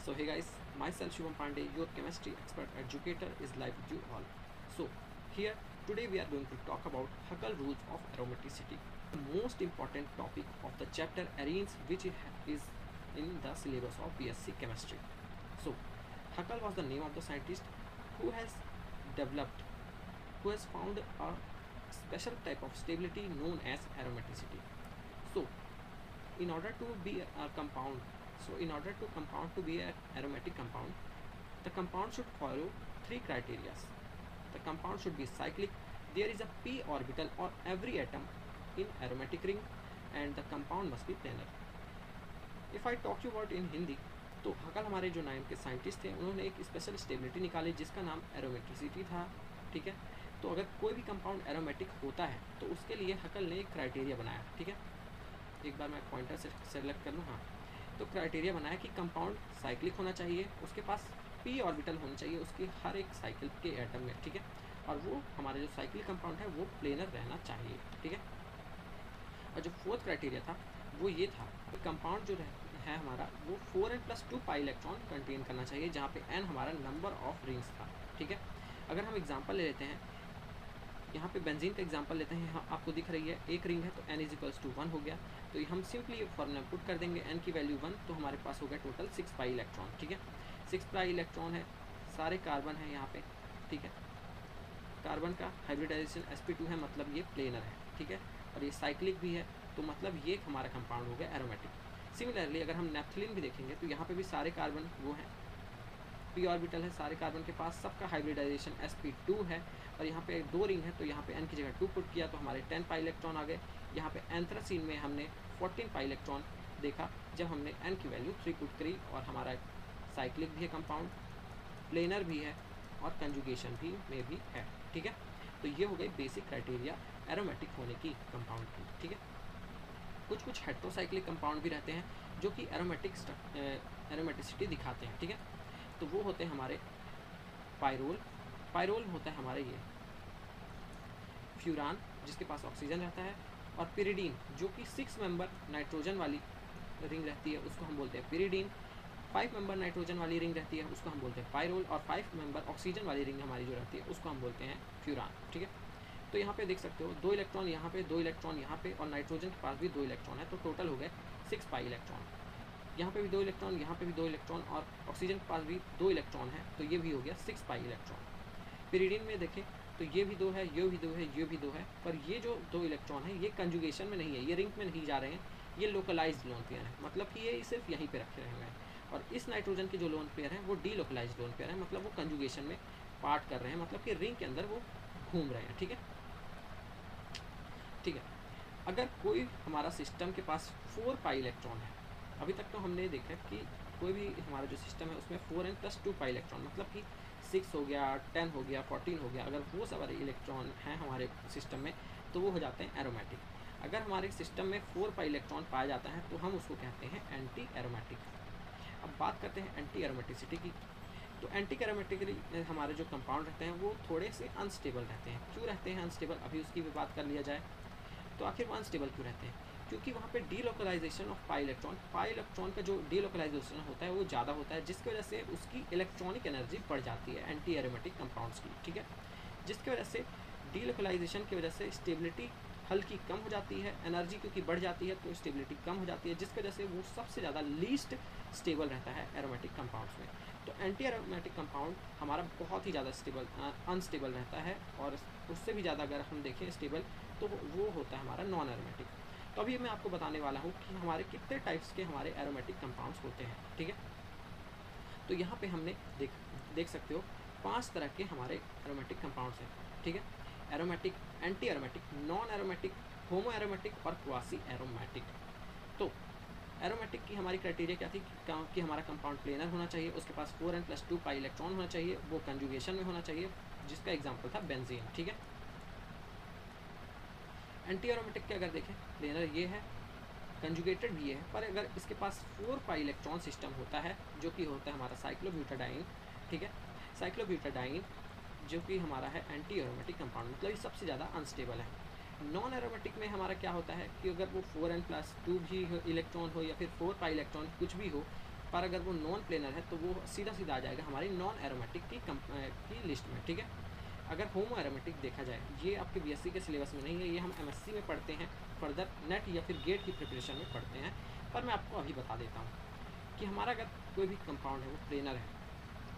So hey guys, myself Shivam Pandey, your chemistry expert educator is live with you all. So here today we are going to talk about Huckel rules of aromaticity, the most important topic of the chapter arenes which is in the syllabus of BSc chemistry. So Huckel was the name of the scientist who has developed, who has found a special type of stability known as aromaticity. So in order to be a compound, in order to compound to be an aromatic compound, the compound should follow three criteria. The compound should be cyclic, there is a p orbital on every atom in aromatic ring, and the compound must be planar. If I talk you about in Hindi, तो हकल हमारे जो नाम के scientist थे उन्होंने एक special stability निकाली जिसका नाम एरोमेटिसिटी था। ठीक है, तो अगर कोई भी कंपाउंड एरोमेटिक होता है तो उसके लिए हकल ने एक क्राइटेरिया बनाया। ठीक है, एक बार मैं पॉइंटर से सेलेक्ट कर लूँ। हाँ, तो क्राइटेरिया बनाया कि कंपाउंड साइक्लिक होना चाहिए, उसके पास पी ऑर्बिटल होना चाहिए उसकी हर एक साइकिल के एटम में। ठीक है, और वो हमारा जो साइक्लिक कंपाउंड है वो प्लेनर रहना चाहिए। ठीक है, और जो फोर्थ क्राइटेरिया था वो ये था कि कंपाउंड जो है हमारा वो 4n+2 पाई इलेक्ट्रॉन कंटेन करना चाहिए, जहाँ पे n हमारा नंबर ऑफ रिंग्स था। ठीक है, अगर हम एग्जांपल ले लेते हैं, यहाँ पे बेंजीन का एग्जांपल लेते हैं। यहाँ आपको दिख रही है एक रिंग है तो n=1 हो गया, तो हम सिंपली फॉर्मूला पुट कर देंगे n की वैल्यू 1, तो हमारे पास हो गया टोटल 6 पाई इलेक्ट्रॉन। ठीक है, 6 पाई इलेक्ट्रॉन है, सारे कार्बन है यहाँ पे। ठीक है, कार्बन का हाइब्रिडाइजेशन sp2 है, मतलब ये प्लेनर है। ठीक है, और ये साइक्लिक भी है, तो मतलब ये हमारा कंपाउंड हो गया एरोमेटिक। सिमिलरली अगर हम नेफ्थलीन भी देखेंगे तो यहाँ पे भी सारे कार्बन वो हैं, पी ऑर्बिटल है सारे कार्बन के पास, सबका हाइब्रिडाइजेशन sp2 है, और यहाँ पे 2 रिंग है तो यहाँ पे n की जगह 2 पुट किया तो हमारे 10 पाई इलेक्ट्रॉन आ गए। यहाँ पे एंथ्रासीन में हमने 14 पाई इलेक्ट्रॉन देखा जब हमने n की वैल्यू 3 पुट करी, और हमारा साइक्लिक भी है कंपाउंड, प्लेनर भी है, और कंजुगेशन भी में भी है। ठीक है, तो ये हो गई बेसिक क्राइटेरिया एरोमेटिक होने की कंपाउंड की। ठीक है, कुछ हेट्रोसाइक्लिक कंपाउंड भी रहते हैं जो कि एरोमेटिसिटी दिखाते हैं। ठीक है, तो वो होते हैं हमारे पायरोल होता है हमारे ये फ्यूरान जिसके पास ऑक्सीजन रहता है, और पिरिडीन जो कि 6 मेंबर नाइट्रोजन वाली रिंग रहती है उसको हम बोलते हैं पिरिडीन, 5 मेंबर नाइट्रोजन वाली रिंग रहती है उसको हम बोलते हैं पायरोल, और 5 मेंबर ऑक्सीजन वाली रिंग हमारी जो रहती है उसको हम बोलते हैं फ्यूरान। ठीक है, तो यहाँ पे देख सकते हो 2 इलेक्ट्रॉन यहाँ पे, 2 इलेक्ट्रॉन यहाँ पे, और नाइट्रोजन के पास भी 2 इलेक्ट्रॉन है, तो टोटल हो गए 6 पाई इलेक्ट्रॉन। यहाँ पे भी 2 इलेक्ट्रॉन, यहाँ पे भी 2 इलेक्ट्रॉन, और ऑक्सीजन के पास भी 2 इलेक्ट्रॉन है, तो ये भी हो गया 6 पाई इलेक्ट्रॉन। पिरिडीन में देखें तो ये भी 2 है, ये भी 2 है, ये भी 2 है, पर ये जो 2 इलेक्ट्रॉन है ये कंजुगेशन में नहीं है, ये रिंग में नहीं जा रहे हैं, ये लोकलाइज्ड लोन पेयर है, मतलब कि ये सिर्फ यहीं पे रखे हुए हैं। और इस नाइट्रोजन के जो लोन पेयर हैं वो डी लोकलाइज्ड लोन पेयर है, मतलब वो कंजुगेशन में पार्ट कर रहे हैं, मतलब कि रिंग के अंदर वो घूम रहे हैं। ठीक है, ठीक है, अगर कोई हमारा सिस्टम के पास 4 पाई इलेक्ट्रॉन है, अभी तक तो हमने देखा कि कोई भी हमारा जो सिस्टम है उसमें 4n+2 पाई इलेक्ट्रॉन, मतलब कि 6 हो गया, 10 हो गया, 14 हो गया, अगर वो सारे इलेक्ट्रॉन हैं हमारे सिस्टम में तो वो हो जाते हैं एरोमेटिक। अगर हमारे सिस्टम में 4 पाई इलेक्ट्रॉन पाया जाता है तो हम उसको कहते हैं एंटी एरोमेटिक। अब बात करते हैं एंटी एरोमेटिसिटी की, तो एंटी एरोमेटिकली हमारे जो कंपाउंड रहते हैं वो थोड़े से अनस्टेबल रहते हैं। क्यों रहते हैं अनस्टेबल, अभी उसकी भी बात कर लिया जाए। तो आखिर वो अनस्टेबल क्यों रहते हैं, क्योंकि वहाँ पे डीलोकलाइजेशन ऑफ पाई इलेक्ट्रॉन का जो डीलोकलाइजेशन होता है वो ज़्यादा होता है, जिसकी वजह से उसकी इलेक्ट्रॉनिक एनर्जी बढ़ जाती है एंटी एरोमेटिक कंपाउंड्स की। ठीक है, जिसकी वजह से डीलोकलाइजेशन की वजह से स्टेबिलिटी हल्की कम हो जाती है, एनर्जी क्योंकि बढ़ जाती है तो स्टेबिलिटी कम हो जाती है, जिसकी वजह से वो सबसे ज़्यादा लीस्ट स्टेबल रहता है एरोमेटिक कंपाउंड्स में। तो एंटी एरोमेटिक कंपाउंड हमारा बहुत ही ज़्यादा अनस्टेबल रहता है, और उससे भी ज़्यादा अगर हम देखें स्टेबल तो वो होता है हमारा नॉन एरोमेटिक। तो अभी मैं आपको बताने वाला हूँ कि हमारे कितने टाइप्स के हमारे एरोमेटिक कंपाउंड्स होते हैं। ठीक है, तो यहाँ पे हमने देख सकते हो 5 तरह के हमारे एरोमेटिक कंपाउंड्स हैं। ठीक है, aromatic, anti aromatic, non aromatic, होमो एरोमेटिक और क्वासी एरोमेटिक। तो एरोमेटिक की हमारी क्राइटेरिया क्या थी कि हमारा कंपाउंड प्लेनर होना चाहिए, उसके पास 4n+2 पाई इलेक्ट्रॉन होना चाहिए, वो कंजुगेशन में होना चाहिए, जिसका एग्जाम्पल था बेंजीन। ठीक है, एंटी एरोमेटिक के अगर देखें प्लेनर ये है, कंजुगेटेड भी है, पर अगर इसके पास 4 पाई इलेक्ट्रॉन सिस्टम होता है जो कि होता है हमारा साइक्लोब्यूटाडाइन। ठीक है, साइक्लोब्यूटाडाइन जो कि हमारा है एंटी एरोमेटिक कंपाउंड, मतलब ये सबसे ज़्यादा अनस्टेबल है। नॉन एरोमेटिक में हमारा क्या होता है कि अगर वो 4n+2 भी इलेक्ट्रॉन हो या फिर 4 पाई इलेक्ट्रॉन कुछ भी हो, पर अगर वो नॉन प्लेनर है तो वो सीधा सीधा आ जाएगा हमारी नॉन एरोमेटिक की लिस्ट में, ठीक है। अगर होमो एरोमेटिक देखा जाए, ये आपके बीएससी के सिलेबस में नहीं है, ये हम एमएससी में पढ़ते हैं, फर्दर नेट या फिर गेट की प्रिपरेशन में पढ़ते हैं, पर मैं आपको अभी बता देता हूँ कि हमारा अगर कोई भी कंपाउंड है वो प्लेनर है,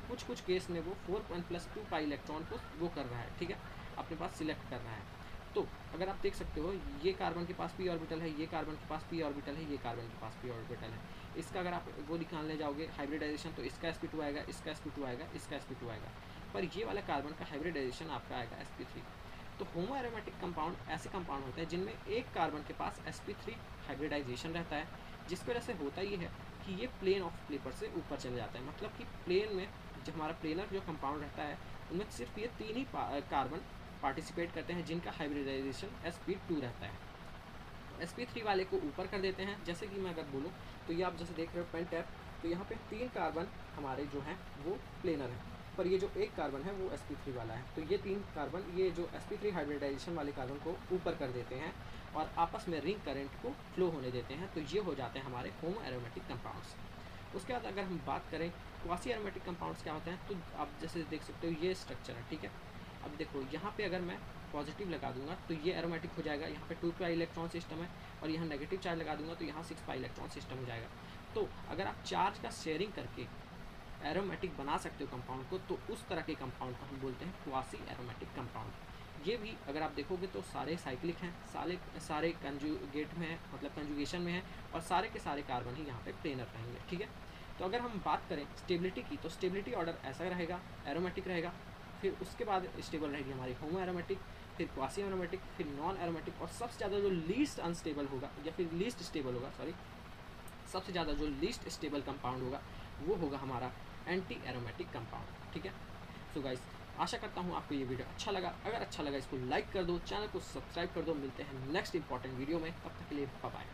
कुछ केस में वो 4 + 2 पाई इलेक्ट्रॉन को वो कर रहा है, ठीक है, अपने पास सिलेक्ट कर रहा है। तो अगर आप देख सकते हो ये कार्बन के पास पी ऑर्बिटल है, ये कार्बन के पास पी ऑर्बिटल है, ये कार्बन के पास पी ऑर्बिटल है, इसका अगर आप वो निकालने जाओगे हाइब्रिडाइजेशन तो इसका sp2 आएगा, इसका sp2 आएगा, इसका sp2 आएगा, पर ये वाला कार्बन का हाइब्रिडाइजेशन आपका आएगा sp3। तो होमो एरोमेटिक कंपाउंड ऐसे कंपाउंड होते हैं जिनमें एक कार्बन के पास sp3 हाइब्रिडाइजेशन रहता है, जिसकी वजह से होता ये है कि ये प्लेन ऑफ पेपर से ऊपर चले जाता है, मतलब कि प्लेन में जो हमारा प्लेनर जो कंपाउंड रहता है उनमें सिर्फ ये 3 ही कार्बन पार्टिसिपेट करते हैं जिनका हाइब्रिडाइजेशन sp2 रहता है। sp3 वाले को ऊपर कर देते हैं। जैसे कि मैं अगर बोलूँ तो ये आप जैसे देख रहे हो पेंटैप, तो यहाँ पे 3 कार्बन हमारे जो हैं वो प्लेनर हैं, पर ये जो एक कार्बन है वो sp3 वाला है, तो ये 3 कार्बन ये जो sp3 हाइब्रिडाइजेशन वाले कार्बन को ऊपर कर देते हैं और आपस में रिंग करंट को फ्लो होने देते हैं, तो ये हो जाते हैं हमारे होमो एरोमेटिक कंपाउंड्स। उसके बाद अगर हम बात करें क्वासी एरोमेटिक कंपाउंड्स क्या होते हैं, तो आप जैसे देख सकते हो ये स्ट्रक्चर है, ठीक है। अब देखो यहाँ पे अगर मैं पॉजिटिव लगा दूंगा तो ये एरोमेटिक हो जाएगा, यहाँ पे 2 पाई इलेक्ट्रॉन सिस्टम है, और यहाँ नेगेटिव चार्ज लगा दूंगा तो यहाँ 6 पाई इलेक्ट्रॉन सिस्टम हो जाएगा। तो अगर आप चार्ज का शेयरिंग करके एरोमेटिक बना सकते हो कंपाउंड को, तो उस तरह के कंपाउंड को हम बोलते हैं क्वासी एरोमेटिक कंपाउंड। ये भी अगर आप देखोगे तो सारे साइक्लिक हैं, सारे कंजुगेट में है, मतलब कंजुगेशन में है, और सारे के सारे कार्बन ही यहाँ पे प्लेनर रहेंगे, ठीक है। तो अगर हम बात करें स्टेबिलिटी की, तो स्टेबिलिटी ऑर्डर ऐसा रहेगा, एरोमेटिक रहेगा, फिर उसके बाद स्टेबल रहेगी हमारी होमो एरोमेटिक, फिर क्वासी एरोमेटिक, फिर नॉन एरोमेटिक, और सबसे ज़्यादा जो लीस्ट अनस्टेबल होगा या फिर लीस्ट स्टेबल होगा, सॉरी, सबसे ज़्यादा जो लीस्ट स्टेबल कंपाउंड होगा वो होगा हमारा एंटी एरोमेटिक कंपाउंड, ठीक है। सो गाइस, आशा करता हूँ आपको ये वीडियो अच्छा लगा। अगर अच्छा लगा इसको लाइक कर दो, चैनल को सब्सक्राइब कर दो। मिलते हैं नेक्स्ट इंपॉर्टेंट वीडियो में, तब तक के लिए बाय बाय।